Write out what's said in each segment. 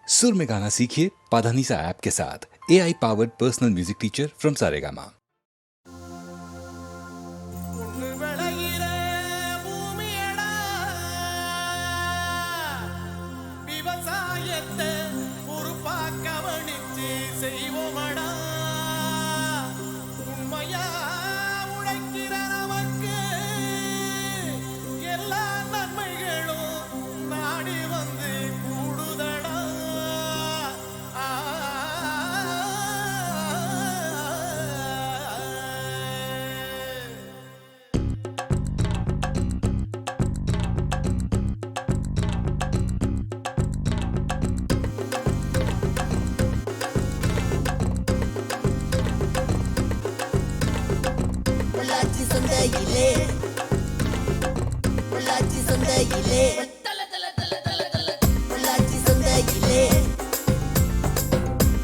सुर में गाना सीखिए पाधानीसा ऐप के साथ AI powered personal music teacher from Saregama. Pollachi சந்தையிலே பொள்ளாச்சி சந்தையிலே பொள்ளாச்சி சந்தையிலே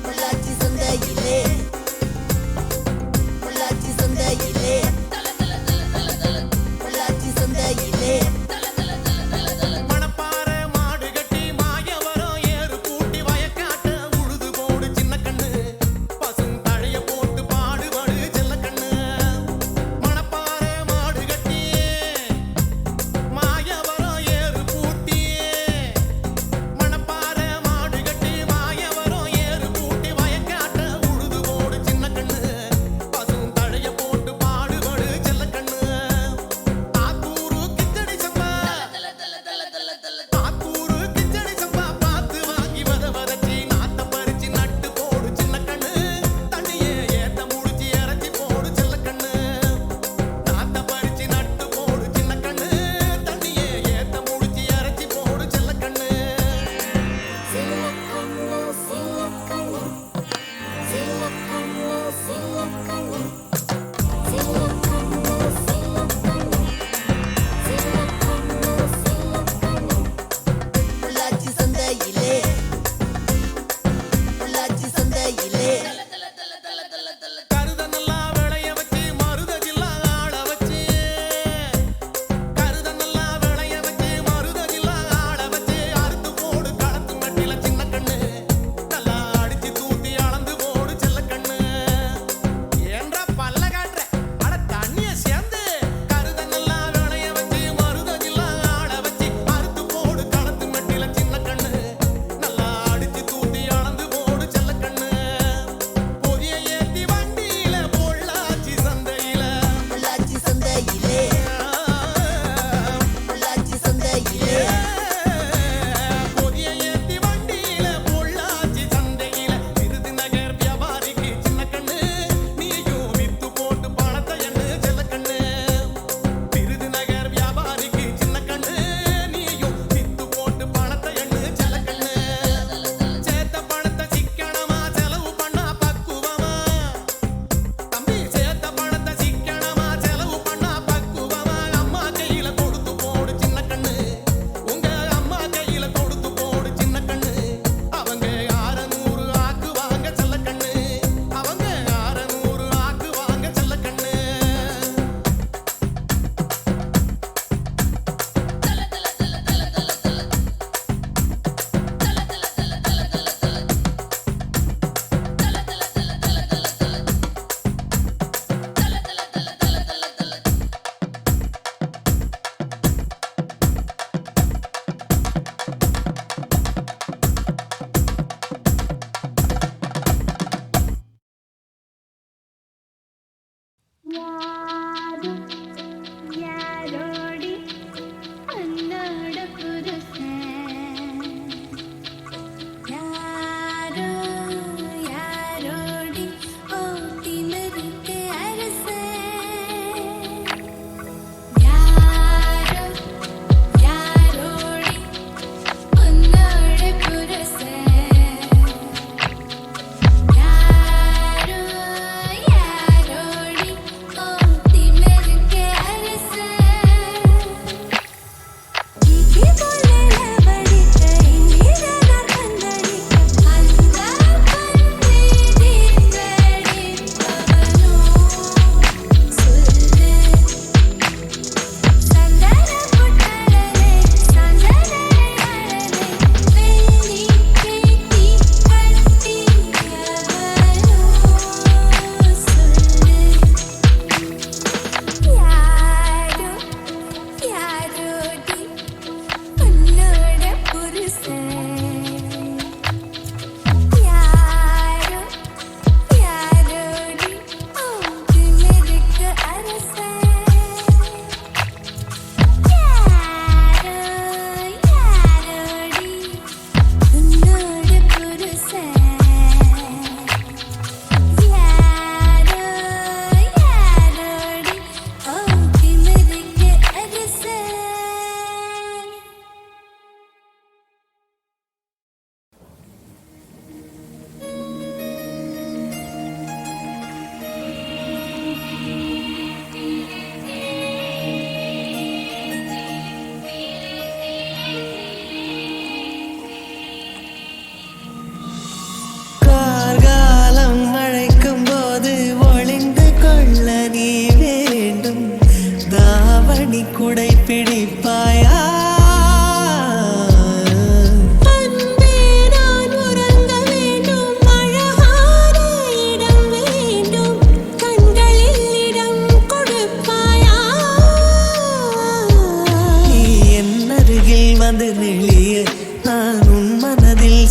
பொள்ளாச்சி சந்தையிலே பொள்ளாச்சி சந்தையிலே மணப்பாறை மாடு கட்டி மாயவரம் ஏறு கூட்டி வயக்காட்ட உழுது போடு சின்ன கண்ணு பசும் தழைய போட்டு பாடுபடு செல்ல கண்ணு மணப்பாறை மாடு கட்டி மாயவரம் ஏறு கூட்டி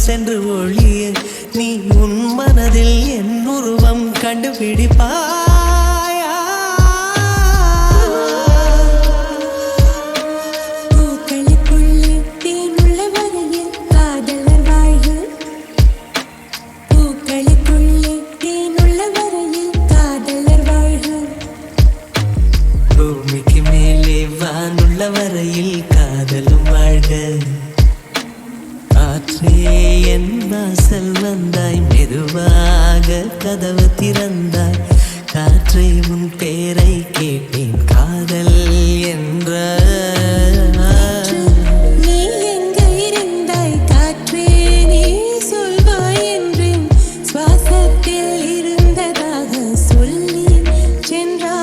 சென்று ஒளிய நீ உன் மனதில் என் உருவம் கண்டுபிடிப்பாயா? பூக்களுக்குள்ளே தேனுள்ள வரையில் காதலர் வாழ்க. பூக்களுக்குள்ளே தேனுள்ள வரையில் காதலர் வாழ்க. பூமிக்கு மேலே வானுள்ள வரையில் காதலும் வாழ்க. காற்றே என் வாசல் வந்தாய், மெதுவாக கதவு திறந்தாய். காற்றே உன் பேரை கேட்டேன், காதல் என்ற. நீ எங்கே இருந்தாய் காற்றே, நீ சொல்வாய் என்றேன். சுவாசத்தில் இருந்ததாக சொல்லி சென்றாய்.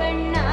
கண்ணா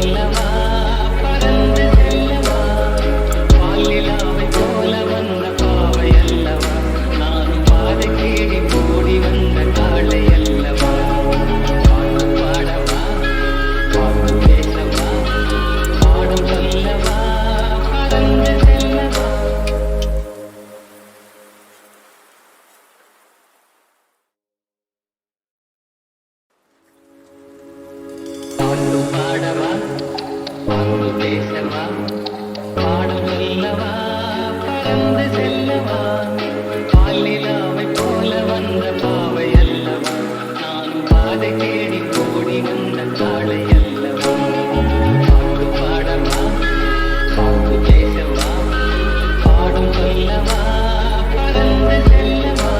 சொல்லவா பறந்து செல்லவா பாலிலாவை போல வந்த பாவை அல்லவா நானும் பாதை தேடி ஓடி வந்த காளை அல்லவா பாட்டு பாடவா பாட்டு பேசவா பாடம் சொல்லவா பறந்து செல்லவா பாட்டு பாடவா பாட்டு பேசவா பாடம் சொல்லவா பறந்து செல்லவா பாலிலாவை போல வந்த பாவை அல்லவா நானும் பாதை தேடி ஓடி வந்த காளை அல்லவா பாட்டு பாடவா பாட்டு பேசவா பாடம் சொல்லவா பறந்து செல்லவா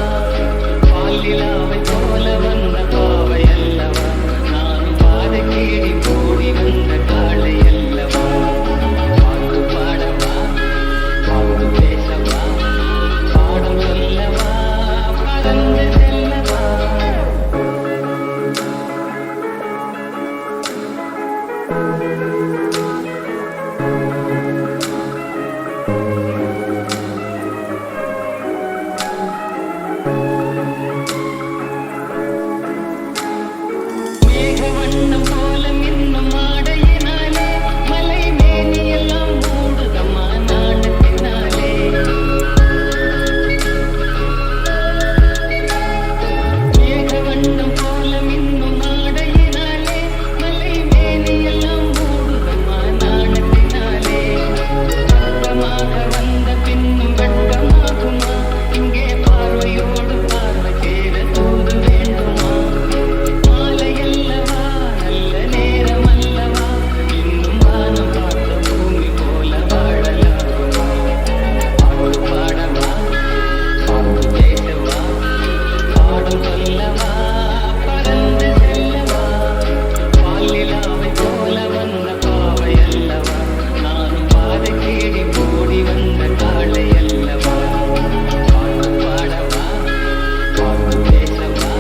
பாலிலாவை போல வந்த பாவை அல்லவா நானும் பாதை தேடி ஓடி வந்த காளை அல்லவா பாட்டு பாடவா பாட்டு பேசவா பாடம் சொல்லவா பறந்து செல்லவா மேகவண்ணம் போல மின்னும் ஆடையினாலே மலை மேனியெல்லாம் மூடுதம்மா நாணத்தினாலே மேகவண்ணம் போல மின்னும் ஆடையினாலே மலை மேனியெல்லாம் மூடுதம்மா நாணத்தினாலே வெட்கமாக வந்த பின்னும் வெட்கமாகுமா இங்கே பார்வையோடு பார்வை சேர தூது வேண்டுமா மாலையல்லவா நல்ல நேரம் அல்லவா இன்னும் வானம் பார்த்த பூமி போல வாழலாகுமா பாட்டு பாடவா பாட்டு பேசவா பாடம் சொல்லவா பறந்து செல்லவா பாலிலாவை போல வந்த பாவை அல்லவா நானும் பாதை தேடி ஓடி வந்த காளை அல்லவா பாட்டு பாடவா பாட்டு பேசவா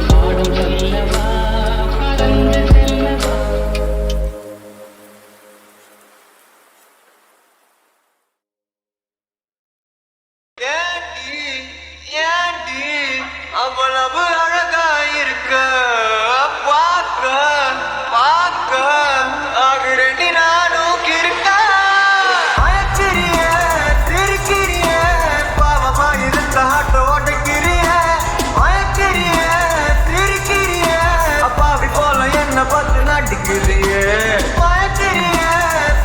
பாடம் சொல்லவா பறந்து செல்லவா ஏண்டி ஏண்டி அவ்வளவு அழகாயிருக்க பார்க்க பார்க்க ஆகுறேண்டி நானும் கிருக்க அழைச்சிரிய சிரிக்கிறிய பாவமா இருந்த ஆட்டோ ஓட்டக்கிறிய அழைச்சிரிய சிரிக்கிறிய அப்பாவி போல என்ன பார்த்து நடிக்கிறிய அழைச்சிரிய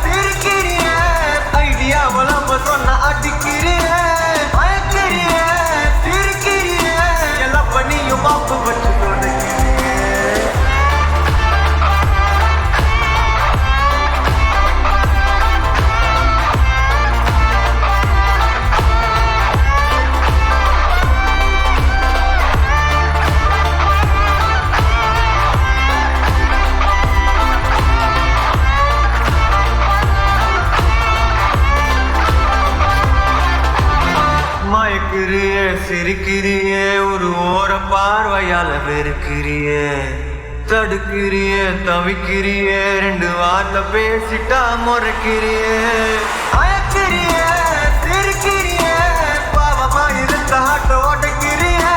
சிரிக்கிறிய ஐடியாவில் நம்ம சொன்ன அடிக்கிறிய அழைச்சிரிய சிரிக்கிறிய எல்லாம் பண்ணியும் பாப்பு வச்சு தொடங்கிறிய மயக்கிறியே சிரிக்கிறியே ஒரு ஓர பார்வையால வெறுக்கிறியே தடுக்கிறியே தவிக்கிறியே ரெண்டு வார்த்தை பேசிட்டா முறைக்கிறியே அழைக்கிறியே சிரிக்கிறியே பாவமா இருந்த ஆட்டோ ஓட்டக்கிறியே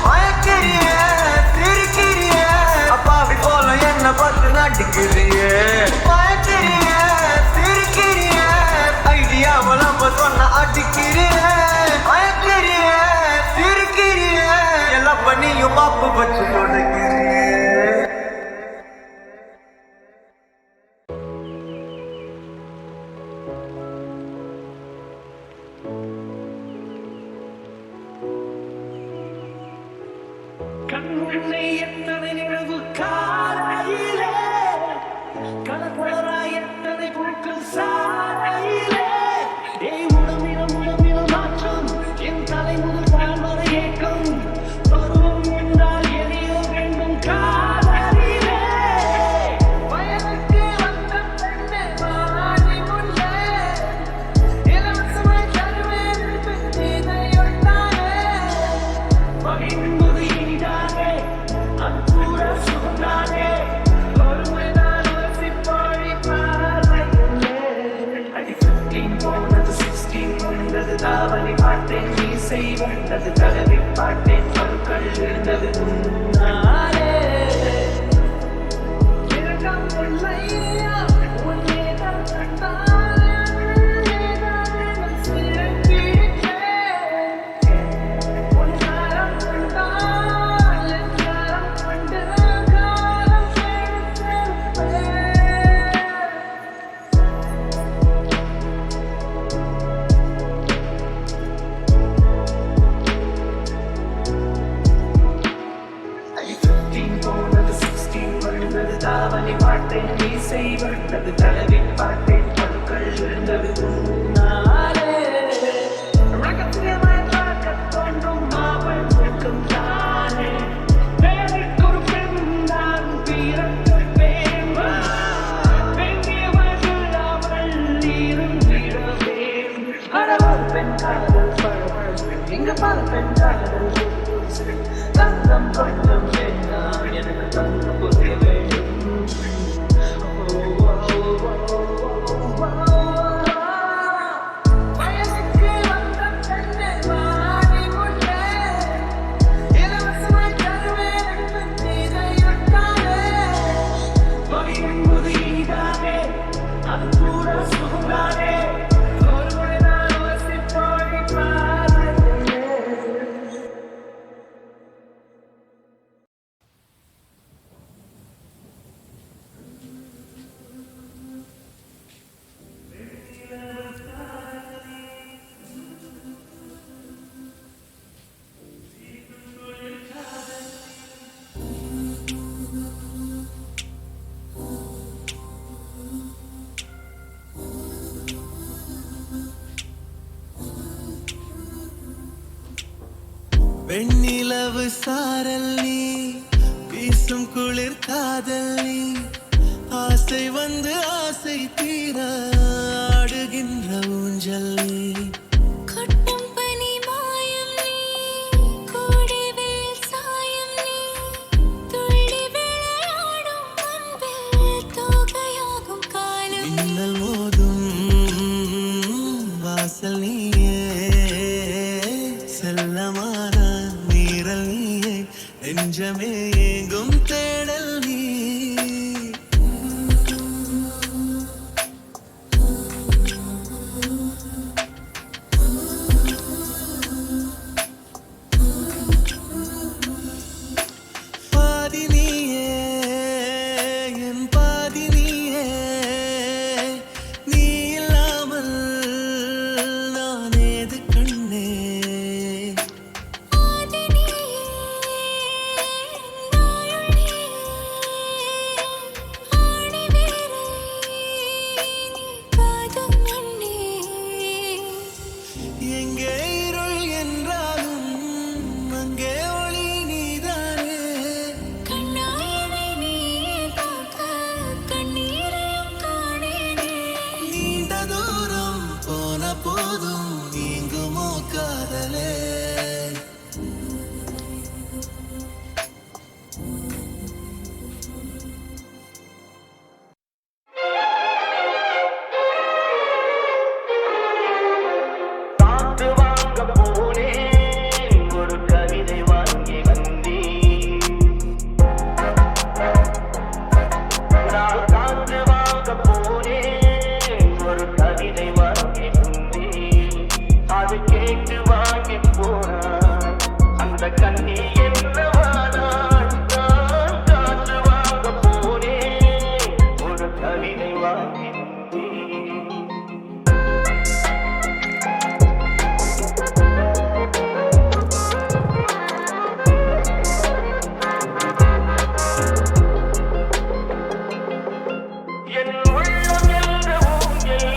அழைக்கிறியே சிரிக்கிறியே அப்பாவி போல என்ன பார்த்து நடிக்கிறியே அழைக்கிறியே சிரிக்கிறியே ஐடியாவில் நம்ம சொன்ன அடிக்கிறியே அழைக்கிறிய சிரிக்கிறிய எல்லாம் பண்ணியும் மாப்பு வச்சு தொடங்கிறிய கண்முன்னே எத்தனை நினைவு காலையிலே கலப்பராய் எத்தனை பூக்கள் சாலையிலே உடம்பினம் மாற்றம் என் தலை முதல் கால் வரை ஏக்கம் பருவம் என்றால் எதையோ வேண்டும் காதலிலே வயதுக்கு வந்த பெண்ணே வாடி முன்னே இலவசமாய் தருவேன் இதையொட்டானே மகிழ்ந்து இனிதானே அன்புற சுகந்தானே ஒருமைதான் வசிப்பொழி மீசை வந்தது தடவி பாட்டேன் பற்கள் இருந்தது உன்னாலே இரக்கம் இல்லையா உன்னேதான் கண்டால் ஏதானும் சிறப்பிடித்தேன் உன்னாரம் கண்டால் என்னாரம் கண்டு காலம் சேர்த்தேன் தாவணி பாட்டேன் மீசை வந்தது தடவி பாட்டேன் பற்கள் இருந்தது உன்னாலே ரகசியமாய் பார்க்க தோன்றும் அவள் வெட்கம் தானே வேலைக்கொரு பெண் நான் பிறந்தேன் வெங்கியவர்கள் அவள் இருந்திடவேன் அடவர் பெண் காதல் பழவள் இங்க பல பெண் காதல் தந்தம் கொஞ்சம் வேண்டாம் எனக்கு தந்த புரிய வேண்டும் வயசுக்கு வந்த பெண்ணை வாடி கொண்டே இலவசமாய் தருவேன் என்று இதையொட்டாலே வழி என்பது இனிதானே அது கூட சுகம்தானே ஒரு முறை நான் உரசி போய் பாருங்களே வெண்ணிலவு சாரல் நீ வீசும் குளிர் காதல் நீ ஆசை வந்து ஆசை தீர ஆடுகின்ற ஊஞ்சல் நீ கொட்டும் பனி மாயம் நீ கோடி வேல் சாயம் நீ துள்ளி விளையாடும் அன்பில் தோகையாகும் காலம் மின்னல் மோதும் வாசல் நீயே செல்லமான நீரல் நீயே நெஞ்சமே எங்கும் தேடல் நீ பாதி நீயே என் பாதி நீயே நீ இல்லாமல் நான் ஏது கண்ணே ஆதி நீயே நாயுள் நீயே ஆணி வேரை நீ காதும் மண்ணே எங்கே இருள் என்றாலும் அங்கே ஒளி நீதானே கண்ணாயினை நீ காக்க கண்ணீரையும் காணேனே நீண்ட தூரம் போன போதும் நீங்குமோ காதலே காத்து வாங்க போனேன் ஒரு கவிதை வாங்கி வந்தேன் நான் காத்து வாங்க போனேன் ஒரு கவிதை வாங்கி வந்தேன் அது கேட்டு வாங்கி போனான் அந்த கண்ணி என்னவானாள் நான் காத்து வாங்க போனேன் ஒரு கவிதை வாங்கி வந்தேன் என் உள்ளம் என்ற ஊஞ்சல்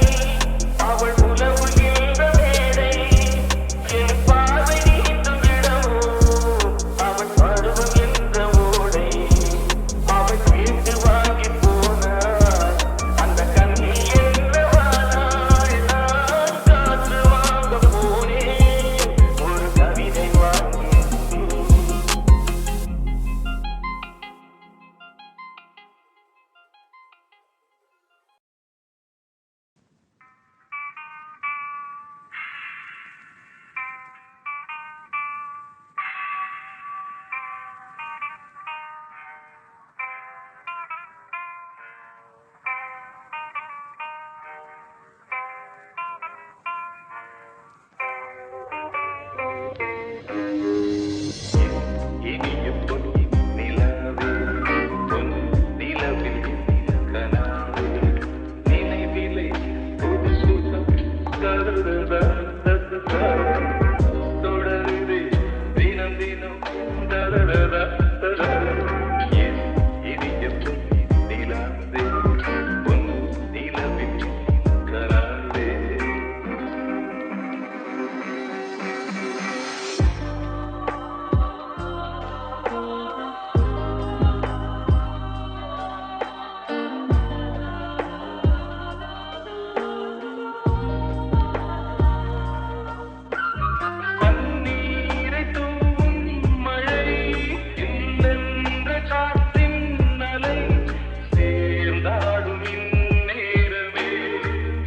அவள் உலவுகின்ற மேடை என் பார்வை நீந்தும் இடமோ அவள் பருவம் என்ற ஓடை அவள் கேட்டு வாங்கி போனாள் அந்த கண் தொடருதே தினம் தினம் தரரதா என் இனிய நிலாவே உன் நிலவில் கராவே பன்னீரை தூவும் மழை இன்னென்ற காற்றின் அலை சேர்ந்தாடும் இந்நேரமே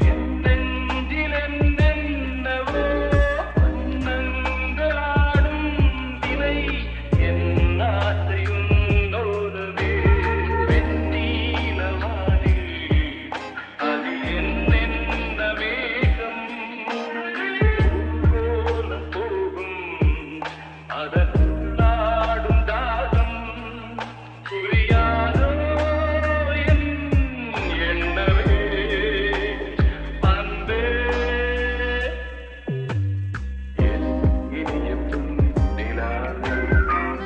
என் நெஞ்சில் என்னென்னவோ வண்ணங்களாடும் தினை என் ஆசையுன்னோரவே வெண்ணீலவானில் அது என்னென்ன மேகம் போல போகும் அதன் நாடும் தாகம் புரியாதோ என் எண்ணமே அன்பே என் இனிய நிலாவே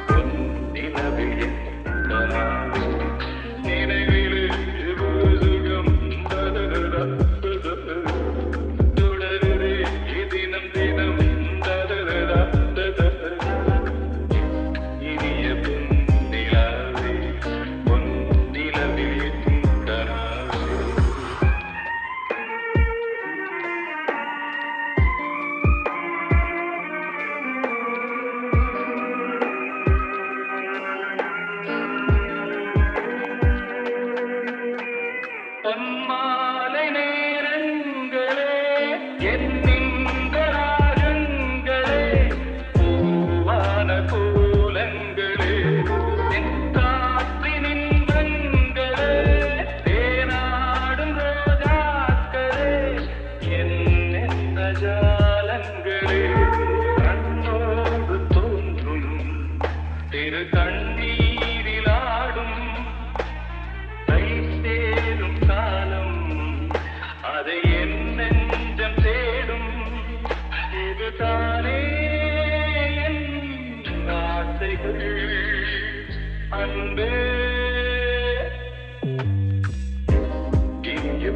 பொன் நிலவில் என் கனாவே நினைவிலே சுகம் தரரா தொடருதே தினம் தினம் தரரா இனிய நிலாவே பொன் நிலவில் என் கனாவே பொன்மாலை நேரங்களே என்னின்ற ராகங்களே பூவான கோலங்களே என் காற்றின் இன்பங்களே தேனாடும் ரோஜாக்களே என்னென்ன ஜாலங்களே கண்ணோடு தோன்றும் திரு கண்ணீரிலாடும் கை சேரும் காலம் அதை என் நெஞ்சம் தேடும் இதுதானே என் ஆசைகள் அன்பே இனிய